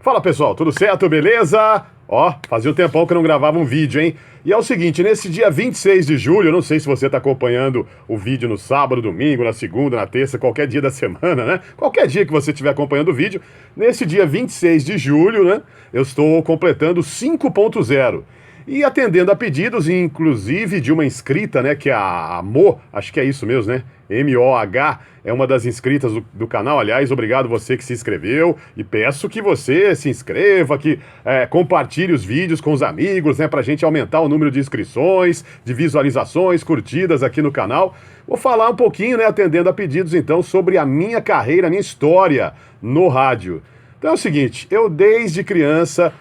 Fala pessoal, tudo certo? Beleza? Ó, fazia um tempão que eu não gravava um vídeo, hein? E é o seguinte, nesse dia 26 de julho, eu não sei se você tá acompanhando o vídeo no sábado, domingo, na segunda, na terça, qualquer dia da semana, né? Qualquer dia que você estiver acompanhando o vídeo, nesse dia 26 de julho, né? Eu estou completando 5.0. E atendendo a pedidos, inclusive de uma inscrita, né, que é a Mo, acho que é isso mesmo, né? M-O-H, é uma das inscritas do canal. Aliás, obrigado você que se inscreveu e peço que você se inscreva, que compartilhe os vídeos com os amigos, né, pra gente aumentar o número de inscrições, de visualizações, curtidas aqui no canal. Vou falar um pouquinho, né, atendendo a pedidos, então, sobre a minha carreira, a minha história no rádio. Então é o seguinte, eu desde criança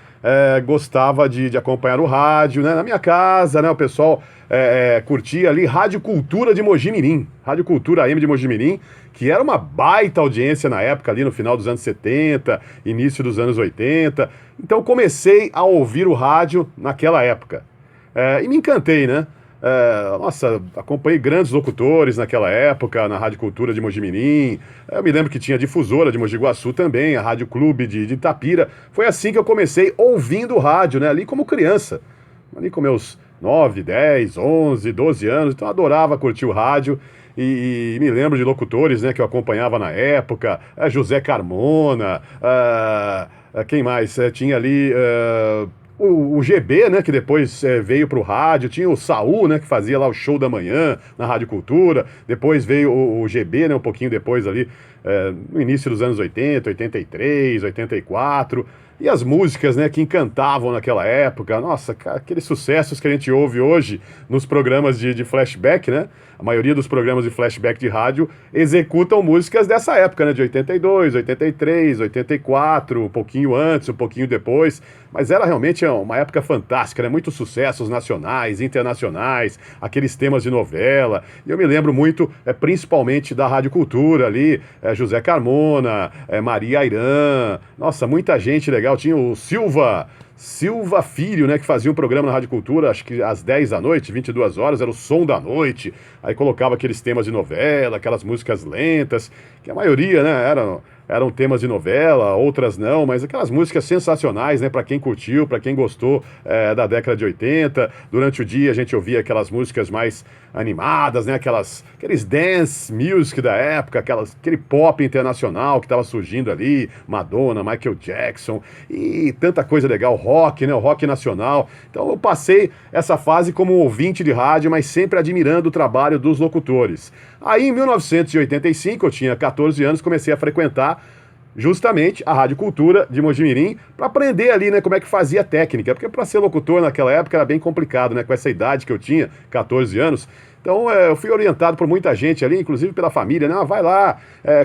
gostava de acompanhar o rádio, né? Na minha casa, né? O pessoal curtia ali Rádio Cultura de Mojimirim, Rádio Cultura AM de Mojimirim, que era uma baita audiência na época, ali no final dos anos 70, início dos anos 80. Então comecei a ouvir o rádio naquela época. E me encantei, né? Nossa, acompanhei grandes locutores naquela época, na Rádio Cultura de Mojimirim. Eu me lembro que tinha a difusora de Mogi Guaçu também, a Rádio Clube de Itapira. Foi assim que eu comecei ouvindo rádio, né? Ali como criança, ali com meus 9, 10, 11, 12 anos. Então eu adorava curtir o rádio. E me lembro de locutores, né, que eu acompanhava na época, José Carmona, quem mais? Tinha ali... O GB, né, que depois veio pro rádio, tinha o Saul, né, que fazia lá o show da manhã na Rádio Cultura, depois veio o GB, né, um pouquinho depois ali, no início dos anos 80, 83, 84, e as músicas, né, que encantavam naquela época, nossa, aqueles sucessos que a gente ouve hoje nos programas de flashback, né, a maioria dos programas de flashback de rádio executam músicas dessa época, né, de 82, 83, 84, um pouquinho antes, um pouquinho depois, mas era realmente uma época fantástica, né, muitos sucessos nacionais, internacionais, aqueles temas de novela, e eu me lembro muito, principalmente da Rádio Cultura ali, José Carmona, Maria Airã, nossa, muita gente legal, tinha o Silva Filho, né, que fazia um programa na Rádio Cultura, acho que às 10 da noite, 22 horas, era o Som da Noite, aí colocava aqueles temas de novela, aquelas músicas lentas, que a maioria, né, eram temas de novela, outras não, mas aquelas músicas sensacionais, né, para quem curtiu, para quem gostou da década de 80. Durante o dia a gente ouvia aquelas músicas mais animadas, né, aqueles dance music da época, aquele pop internacional que estava surgindo ali, Madonna, Michael Jackson e tanta coisa legal, rock, né, o rock nacional. Então eu passei essa fase como ouvinte de rádio, mas sempre admirando o trabalho dos locutores. Aí em 1985, eu tinha 14 anos, comecei a frequentar justamente a Rádio Cultura de Mojimirim para aprender ali, né, como é que fazia a técnica, porque para ser locutor naquela época era bem complicado, né, com essa idade que eu tinha, 14 anos. Então eu fui orientado por muita gente ali, inclusive pela família, né, vai lá,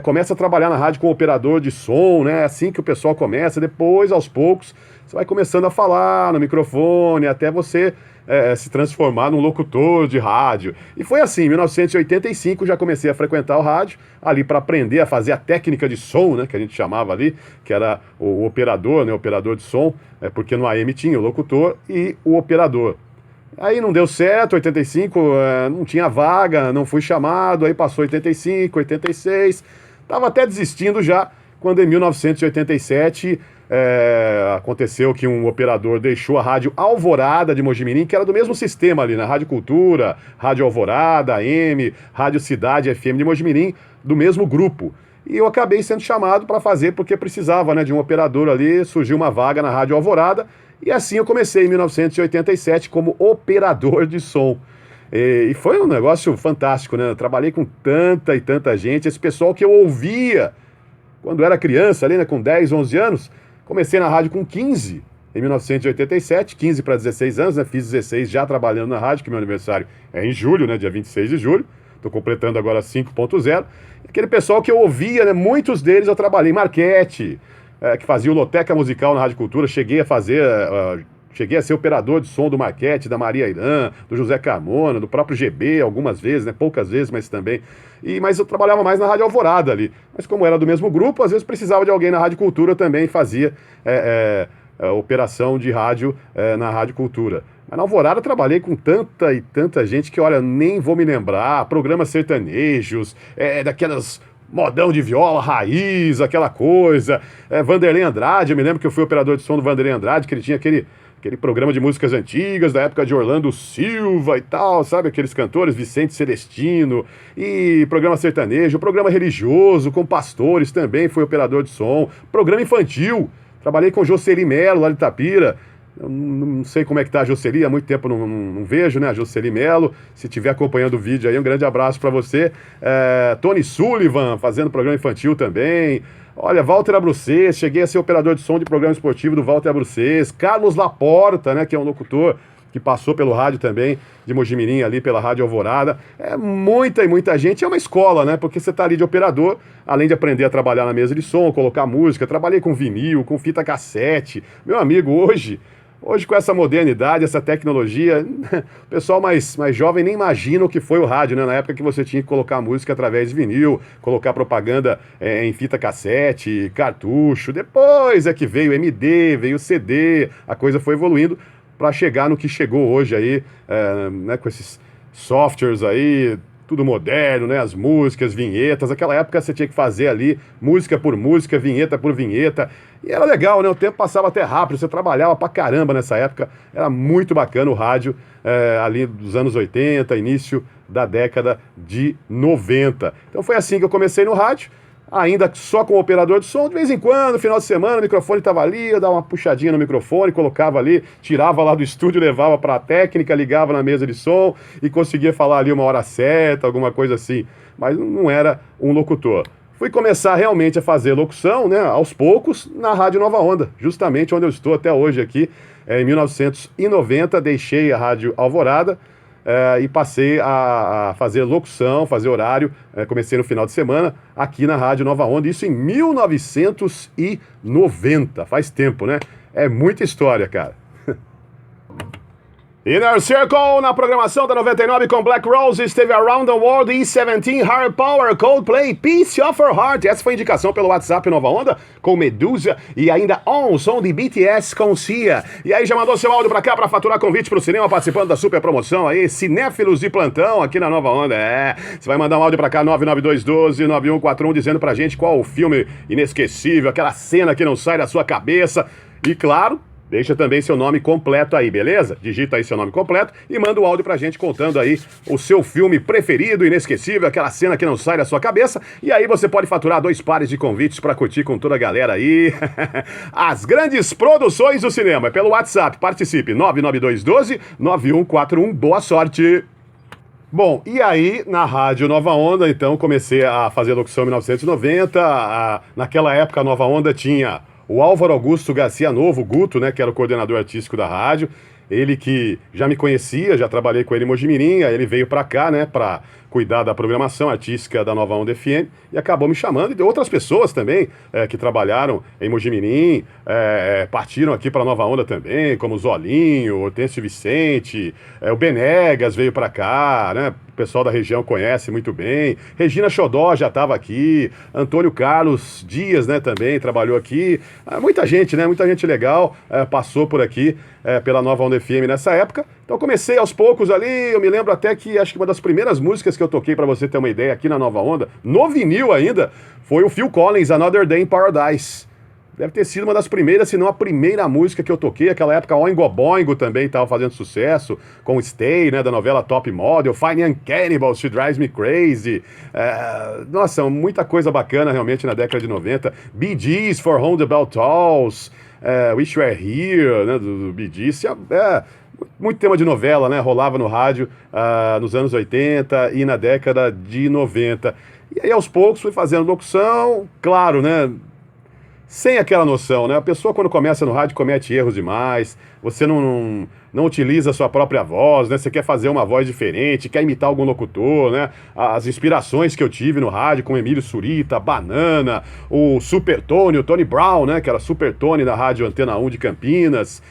começa a trabalhar na rádio como operador de som, né, assim que o pessoal começa, depois aos poucos você vai começando a falar no microfone, até você se transformar num locutor de rádio. E foi assim, em 1985 já comecei a frequentar o rádio, ali para aprender a fazer a técnica de som, né, que a gente chamava ali, que era o operador, né, o operador de som, porque no AM tinha o locutor e o operador. Aí não deu certo, 85, não tinha vaga, não fui chamado, aí passou 85, 86, tava até desistindo já, quando em 1987 aconteceu que um operador deixou a Rádio Alvorada de Mojimirim, que era do mesmo sistema ali, na Rádio Cultura, Rádio Alvorada, AM, Rádio Cidade FM de Mojimirim, do mesmo grupo. E eu acabei sendo chamado para fazer, porque precisava, né, de um operador ali, surgiu uma vaga na Rádio Alvorada, e assim eu comecei em 1987 como operador de som. E foi um negócio fantástico, né? Eu trabalhei com tanta e tanta gente, esse pessoal que eu ouvia quando era criança ali, né, com 10, 11 anos. Comecei na rádio com 15, em 1987, 15 para 16 anos, né? Fiz 16 já trabalhando na rádio, que meu aniversário é em julho, né? Dia 26 de julho. Estou completando agora 5.0. Aquele pessoal que eu ouvia, né? Muitos deles eu trabalhei em Marquete, que fazia o Loteca Musical na Rádio Cultura. Cheguei a ser operador de som do Marquete, da Maria Irã, do José Carmona, do próprio GB, algumas vezes, né? Poucas vezes, mas também. Mas eu trabalhava mais na Rádio Alvorada ali. Mas como era do mesmo grupo, às vezes precisava de alguém na Rádio Cultura também, fazia operação de rádio na Rádio Cultura. Mas na Alvorada eu trabalhei com tanta e tanta gente que, olha, nem vou me lembrar, programas sertanejos, daquelas modão de viola, raiz, aquela coisa. Vanderlei Andrade, eu me lembro que eu fui operador de som do Vanderlei Andrade, que ele tinha aquele programa de músicas antigas, da época de Orlando Silva e tal, sabe? Aqueles cantores, Vicente Celestino, e programa sertanejo, programa religioso, com pastores também, fui operador de som, programa infantil, trabalhei com Jocely Mello, lá de Itapira. Eu não sei como é que tá a Jocely, há muito tempo não vejo, né, a Jocely Mello. Se estiver acompanhando o vídeo aí, um grande abraço para você. Tony Sullivan, fazendo programa infantil também. Olha, Walter Abrucês, cheguei a ser operador de som de programa esportivo do Walter Abrucês. Carlos Laporta, né, que é um locutor que passou pelo rádio também, de Mojimirim, ali pela Rádio Alvorada. Muita e muita gente. É uma escola, né, porque você tá ali de operador, além de aprender a trabalhar na mesa de som, colocar música. Trabalhei com vinil, com fita cassete. Meu amigo, Hoje, com essa modernidade, essa tecnologia, o pessoal mais jovem nem imagina o que foi o rádio, né? Na época que você tinha que colocar música através de vinil, colocar propaganda em fita cassete, cartucho. Depois é que veio MD, veio CD, a coisa foi evoluindo para chegar no que chegou hoje aí, né? Com esses softwares aí, tudo moderno, né? As músicas, vinhetas. Naquela época você tinha que fazer ali música por música, vinheta por vinheta. E era legal, né? O tempo passava até rápido, você trabalhava pra caramba nessa época. Era muito bacana o rádio, ali dos anos 80, início da década de 90. Então foi assim que eu comecei no rádio, ainda só como operador de som. De vez em quando, final de semana, o microfone estava ali, eu dava uma puxadinha no microfone, colocava ali, tirava lá do estúdio, levava para a técnica, ligava na mesa de som e conseguia falar ali uma hora certa, alguma coisa assim. Mas não era um locutor. Fui começar realmente a fazer locução, né, aos poucos, na Rádio Nova Onda, justamente onde eu estou até hoje aqui. Em 1990, deixei a Rádio Alvorada, e passei a fazer locução, fazer horário, comecei no final de semana, aqui na Rádio Nova Onda, isso em 1990, faz tempo, né? É muita história, cara. Inner Circle, na programação da 99 com Black Roses, teve Around the World, E17, Higher Power, Coldplay, Peace of Her Heart. Essa foi a indicação pelo WhatsApp Nova Onda, com Medusa, e ainda On, som de BTS com Cia. E aí já mandou seu áudio pra cá pra faturar convite pro cinema, participando da super promoção aí, cinéfilos de plantão aqui na Nova Onda. Você vai mandar um áudio pra cá, 99212-9141, dizendo pra gente qual o filme inesquecível, aquela cena que não sai da sua cabeça. E claro, deixa também seu nome completo aí, beleza? Digita aí seu nome completo e manda o áudio pra gente contando aí o seu filme preferido, inesquecível, aquela cena que não sai da sua cabeça. E aí você pode faturar 2 pares de convites pra curtir com toda a galera aí. As grandes produções do cinema. Pelo WhatsApp, participe, 99212-9141. Boa sorte! Bom, e aí, na Rádio Nova Onda, então, comecei a fazer locução em 1990. Naquela época, a Nova Onda tinha o Álvaro Augusto Garcia Novo, o Guto, né, que era o coordenador artístico da rádio. Ele que já me conhecia, já trabalhei com ele em Mojimirim, aí ele veio pra cá, né, pra cuidar da programação artística da Nova Onda FM e acabou me chamando, e de outras pessoas também que trabalharam em Mojimirim, partiram aqui pra Nova Onda também, como o Zolinho, Hortêncio Vicente, o Benegas veio pra cá, né, o pessoal da região conhece muito bem, Regina Xodó já estava aqui, Antônio Carlos Dias, né, também trabalhou aqui, muita gente, né, muita gente legal passou por aqui, pela Nova Onda FM nessa época. Então comecei aos poucos ali, eu me lembro até que acho que uma das primeiras músicas que eu toquei, pra você ter uma ideia, aqui na Nova Onda, no vinil ainda, foi o Phil Collins, Another Day in Paradise. Deve ter sido uma das primeiras, se não a primeira música que eu toquei. Aquela época, Oingo Boingo também estava fazendo sucesso, com Stay, né, da novela Top Model, Fine and Cannibal, She Drives Me Crazy. Nossa, muita coisa bacana realmente na década de 90. Bee Gees, For Whom the Bell Tolls, Wish You Were Here, né, do Bee Gees. Muito tema de novela, né, rolava no rádio nos anos 80 e na década de 90. E aí, aos poucos, fui fazendo locução, claro, né, sem aquela noção, né? A pessoa, quando começa no rádio, comete erros demais, você não utiliza a sua própria voz, né? Você quer fazer uma voz diferente, quer imitar algum locutor, né? As inspirações que eu tive no rádio com Emílio Surita, Banana, o Super Tony, o Tony Brown, né? Que era Super Tony da rádio Antena 1 de Campinas.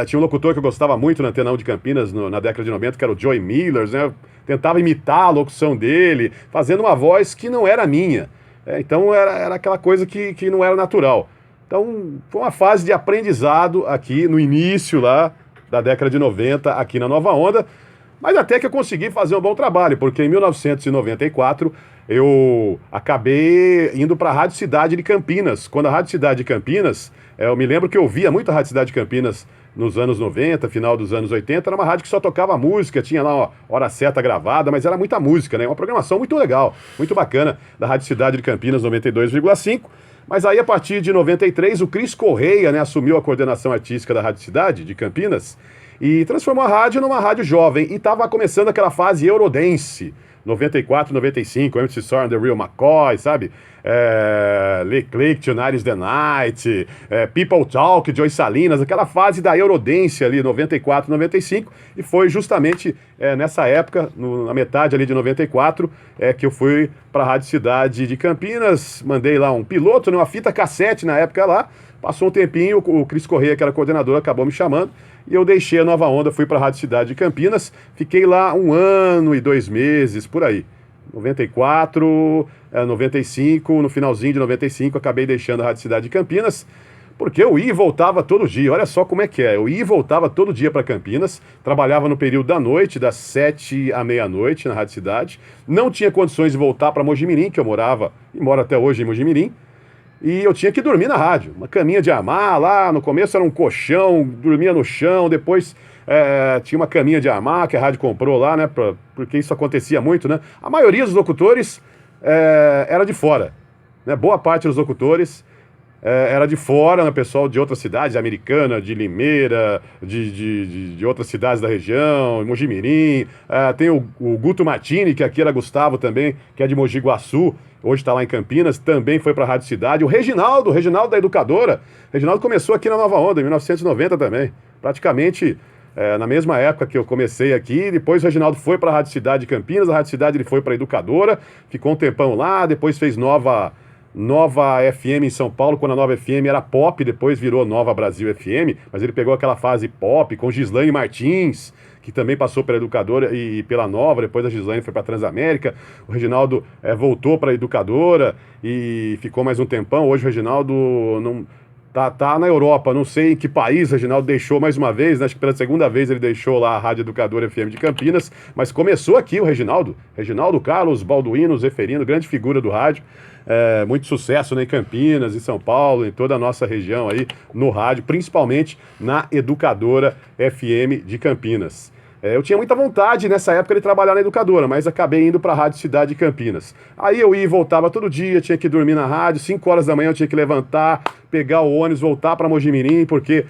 Tinha um locutor que eu gostava muito na Antena 1 de Campinas na década de 90, que era o Joey Millers, né? Eu tentava imitar a locução dele, fazendo uma voz que não era minha. Então era aquela coisa que não era natural. Então foi uma fase de aprendizado aqui no início lá da década de 90, aqui na Nova Onda. Mas até que eu consegui fazer um bom trabalho, porque em 1994 eu acabei indo para a Rádio Cidade de Campinas. Quando a Rádio Cidade de Campinas, eu me lembro que eu via muito a Rádio Cidade de Campinas nos anos 90, final dos anos 80, era uma rádio que só tocava música, tinha lá uma hora certa gravada, mas era muita música, né? Uma programação muito legal, muito bacana, da Rádio Cidade de Campinas 92,5. Mas aí, a partir de 93, o Cris Correia, né, assumiu a coordenação artística da Rádio Cidade de Campinas e transformou a rádio numa rádio jovem. E estava começando aquela fase Eurodance, 94, 95, MC Sor and the Real McCoy, sabe? Leclerc, Tonight's the Night, People Talk, Joy Salinas, aquela fase da Eurodance ali, 94, 95, e foi justamente nessa época, na metade ali de 94, que eu fui para a Rádio Cidade de Campinas, mandei lá um piloto, né, uma fita cassete na época lá, passou um tempinho, o Cris Correia, que era coordenador, acabou me chamando, e eu deixei a Nova Onda, fui para a Rádio Cidade de Campinas, fiquei lá 1 ano e 2 meses, por aí. 94, 95, no finalzinho de 95, acabei deixando a Rádio Cidade de Campinas, porque eu ia e voltava todo dia. Olha só como é que é. Eu ia e voltava todo dia para Campinas, trabalhava no período da noite, das 7 à meia-noite na Rádio Cidade. Não tinha condições de voltar para Mojimirim, que eu morava e moro até hoje em Mojimirim. E eu tinha que dormir na rádio. Uma caminha de armar lá, no começo era um colchão, dormia no chão, depois tinha uma caminha de armar que a rádio comprou lá, né? Porque isso acontecia muito, né? A maioria dos locutores era de fora, né? Boa parte dos locutores era de fora, né? Pessoal de outras cidades, Americana, de Limeira, de outras cidades da região, Mojimirim. Tem o Guto Martini, que aqui era Gustavo também, que é de Mogi Guaçu, hoje está lá em Campinas, também foi para a Rádio Cidade. O Reginaldo da Educadora, Reginaldo começou aqui na Nova Onda, em 1990 também, praticamente na mesma época que eu comecei aqui. Depois o Reginaldo foi para a Rádio Cidade de Campinas, a Rádio Cidade ele foi para a Educadora, ficou um tempão lá, depois fez Nova FM em São Paulo, quando a Nova FM era pop, depois virou Nova Brasil FM, mas ele pegou aquela fase pop com Gislaine Martins, que também passou pela Educadora e pela Nova, depois a Gislaine foi para a Transamérica, o Reginaldo voltou para a Educadora e ficou mais um tempão. Hoje o Reginaldo não... Tá na Europa, não sei em que país o Reginaldo deixou mais uma vez, né? Acho que pela segunda vez ele deixou lá a Rádio Educadora FM de Campinas, mas começou aqui o Reginaldo Carlos Balduino Zeferino, grande figura do rádio, muito sucesso, né, em Campinas, em São Paulo, em toda a nossa região aí, no rádio, principalmente na Educadora FM de Campinas. Eu tinha muita vontade nessa época de trabalhar na Educadora, mas acabei indo para a Rádio Cidade de Campinas. Aí eu ia e voltava todo dia, tinha que dormir na rádio, 5 horas da manhã eu tinha que levantar, pegar o ônibus, voltar para Mojimirim, porque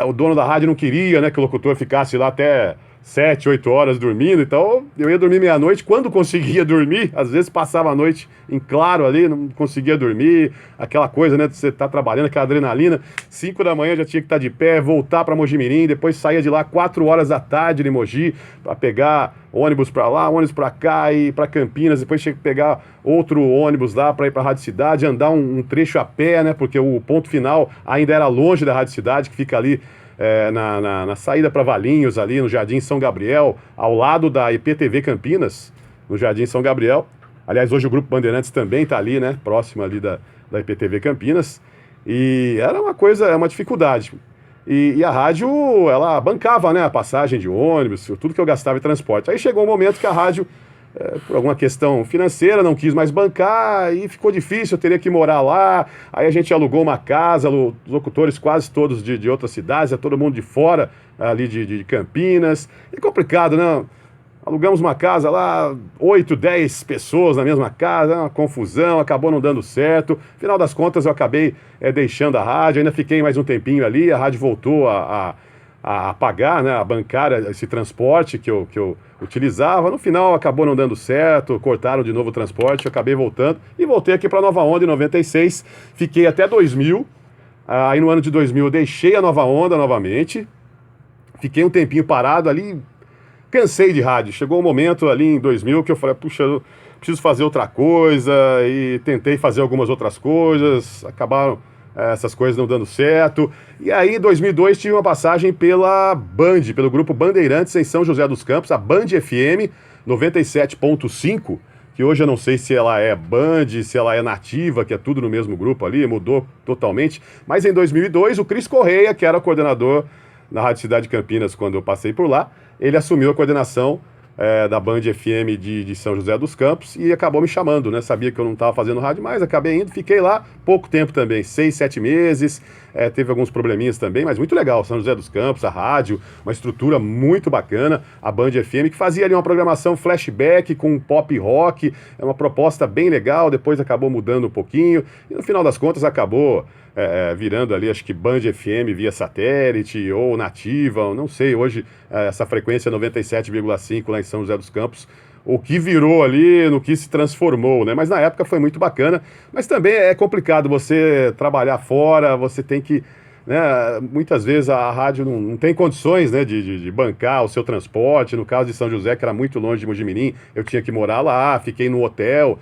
o dono da rádio não queria, né, que o locutor ficasse lá até 7, 8 horas dormindo. Então eu ia dormir meia-noite, quando conseguia dormir, às vezes passava a noite em claro ali, não conseguia dormir, aquela coisa, né, de você estar trabalhando, aquela adrenalina. 5 da manhã já tinha que estar de pé, voltar para Mojimirim, depois saía de lá 4 horas da tarde em Mogi, para pegar ônibus para lá, ônibus para cá e para Campinas, depois tinha que pegar outro ônibus lá para ir para a Rádio Cidade, andar um trecho a pé, né, porque o ponto final ainda era longe da Rádio Cidade, que fica ali na saída para Valinhos, ali no Jardim São Gabriel, ao lado da IPTV Campinas, no Jardim São Gabriel. Aliás, hoje o Grupo Bandeirantes também está ali, né, próximo ali da IPTV Campinas. E era uma dificuldade. E a rádio, ela bancava, né, a passagem de ônibus, tudo que eu gastava em transporte. Aí chegou um momento que a rádio, por alguma questão financeira, não quis mais bancar e ficou difícil, eu teria que morar lá. Aí a gente alugou uma casa, os locutores quase todos de outras cidades, todo mundo de fora ali de Campinas. E complicado, né? Alugamos uma casa lá, 8, 10 pessoas na mesma casa, uma confusão, acabou não dando certo. Final das contas eu acabei deixando a rádio, ainda fiquei mais um tempinho ali, a rádio voltou a pagar, né, a bancar esse transporte que eu utilizava. No final acabou não dando certo, cortaram de novo o transporte, eu acabei voltando e voltei aqui para Nova Onda em 96, fiquei até 2000, aí no ano de 2000 eu deixei a Nova Onda novamente, fiquei um tempinho parado ali, cansei de rádio, chegou um momento ali em 2000 que eu falei, puxa, eu preciso fazer outra coisa, e tentei fazer algumas outras coisas, acabaram essas coisas não dando certo. E aí, em 2002, tive uma passagem pela Band, pelo Grupo Bandeirantes em São José dos Campos, a Band FM 97.5, que hoje eu não sei se ela é Band, se ela é nativa, que é tudo no mesmo grupo ali, mudou totalmente. Mas em 2002, o Cris Correia, que era coordenador na Rádio Cidade de Campinas quando eu passei por lá, ele assumiu a coordenação da Band FM de São José dos Campos e acabou me chamando, né? Sabia que eu não estava fazendo rádio mais, acabei indo, fiquei lá pouco tempo também, 6, 7 meses, teve alguns probleminhas também, mas muito legal, São José dos Campos, a rádio, uma estrutura muito bacana, a Band FM, que fazia ali uma programação flashback com pop rock, é uma proposta bem legal, depois acabou mudando um pouquinho, e no final das contas acabou virando ali, acho que Band FM via satélite ou nativa, não sei, hoje essa frequência 97,5 lá em São José dos Campos, o que virou ali, no que se transformou, né? Mas na época foi muito bacana, mas também é complicado você trabalhar fora, você tem que, né, muitas vezes a rádio não tem condições, né, de bancar o seu transporte, no caso de São José, que era muito longe de Mojimirim, eu tinha que morar lá, fiquei no hotel,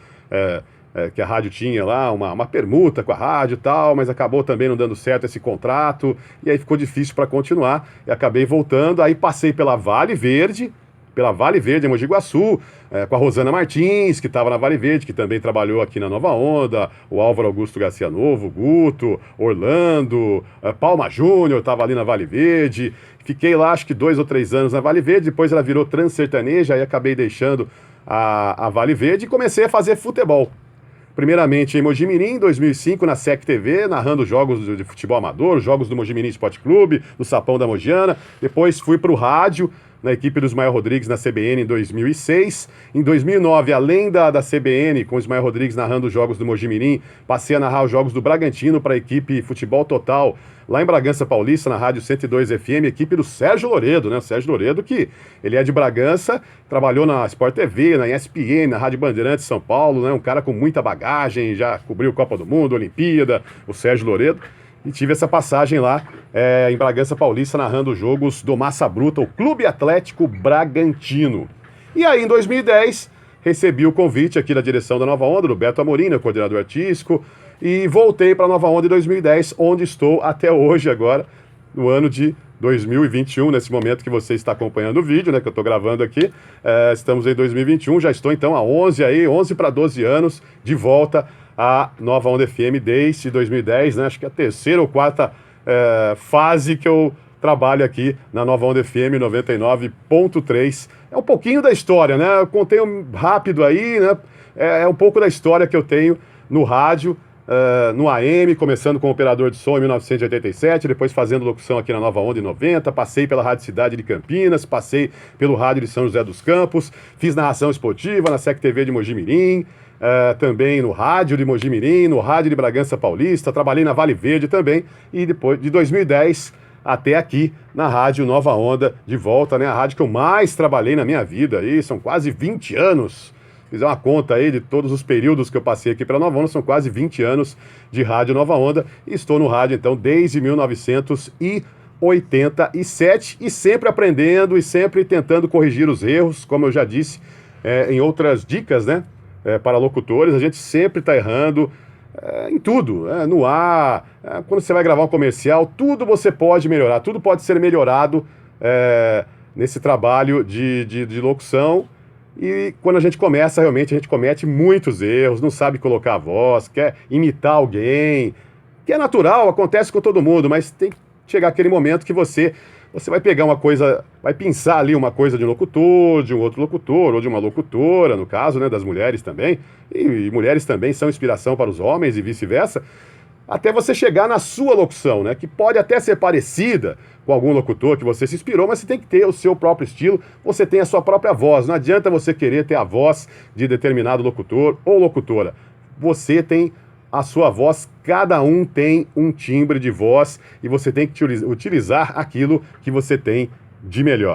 que a rádio tinha lá, uma permuta com a rádio e tal, mas acabou também não dando certo esse contrato, e aí ficou difícil para continuar, e acabei voltando, aí passei pela Vale Verde em Mogi Guaçu, com a Rosana Martins, que estava na Vale Verde, que também trabalhou aqui na Nova Onda, o Álvaro Augusto Garcia Novo, Guto, Orlando, Palma Júnior estava ali na Vale Verde, fiquei lá acho que 2 ou 3 anos na Vale Verde, depois ela virou Transsertaneja, aí acabei deixando a Vale Verde e comecei a fazer futebol. Primeiramente em Mojimirim, em 2005, na SEC TV, narrando jogos de futebol amador, jogos do Mojimirim Esporte Clube, do Sapão da Mogiana. Depois fui para o rádio, na equipe do Ismael Rodrigues na CBN em 2006. Em 2009, além da CBN, com o Ismael Rodrigues narrando os jogos do Mojimirim, passei a narrar os jogos do Bragantino para a equipe Futebol Total, lá em Bragança Paulista, na Rádio 102 FM, equipe do Sérgio Loredo, né? O Sérgio Loredo, que ele é de Bragança, trabalhou na Sport TV, na ESPN, na Rádio Bandeirantes de São Paulo, né? Um cara com muita bagagem, já cobriu Copa do Mundo, Olimpíada, o Sérgio Loredo. E tive essa passagem lá em Bragança Paulista, narrando os jogos do Massa Bruta, o Clube Atlético Bragantino. E aí, em 2010, recebi o convite aqui da direção da Nova Onda, do Beto Amorim, né, coordenador artístico, e voltei para a Nova Onda em 2010, onde estou até hoje agora, no ano de 2021, nesse momento que você está acompanhando o vídeo, né, que eu estou gravando aqui. Estamos em 2021, já estou então há 11 para 12 anos de volta à Nova Onda FM desde 2010, né, acho que é a terceira ou quarta fase que eu trabalho aqui na Nova Onda FM 99.3. É um pouquinho da história, né, eu contei rápido aí, né, é um pouco da história que eu tenho no rádio, no AM, começando como operador de som em 1987, depois fazendo locução aqui na Nova Onda em 90, passei pela Rádio Cidade de Campinas, passei pelo Rádio de São José dos Campos, fiz narração esportiva na SEC TV de Mojimirim, também no Rádio de Mojimirim, no Rádio de Bragança Paulista, trabalhei na Vale Verde também, e depois de 2010 até aqui na Rádio Nova Onda, de volta, né, a rádio que eu mais trabalhei na minha vida, aí são quase 20 anos. Fizer uma conta aí de todos os períodos que eu passei aqui para Nova Onda, são quase 20 anos de Rádio Nova Onda, e estou no rádio então desde 1987 e sempre aprendendo e sempre tentando corrigir os erros, como eu já disse em outras dicas, né, para locutores, a gente sempre está errando em tudo, no ar, quando você vai gravar um comercial, tudo você pode melhorar, tudo pode ser melhorado nesse trabalho de locução. E quando a gente começa, realmente, a gente comete muitos erros, não sabe colocar a voz, quer imitar alguém, que é natural, acontece com todo mundo, mas tem que chegar aquele momento que você vai pegar uma coisa, vai pensar ali uma coisa de um locutor, de um outro locutor, ou de uma locutora, no caso, né, das mulheres também, e mulheres também são inspiração para os homens e vice-versa, até você chegar na sua locução, né, que pode até ser parecida com algum locutor que você se inspirou, mas você tem que ter o seu próprio estilo, você tem a sua própria voz, não adianta você querer ter a voz de determinado locutor ou locutora, você tem a sua voz, cada um tem um timbre de voz e você tem que utilizar aquilo que você tem de melhor.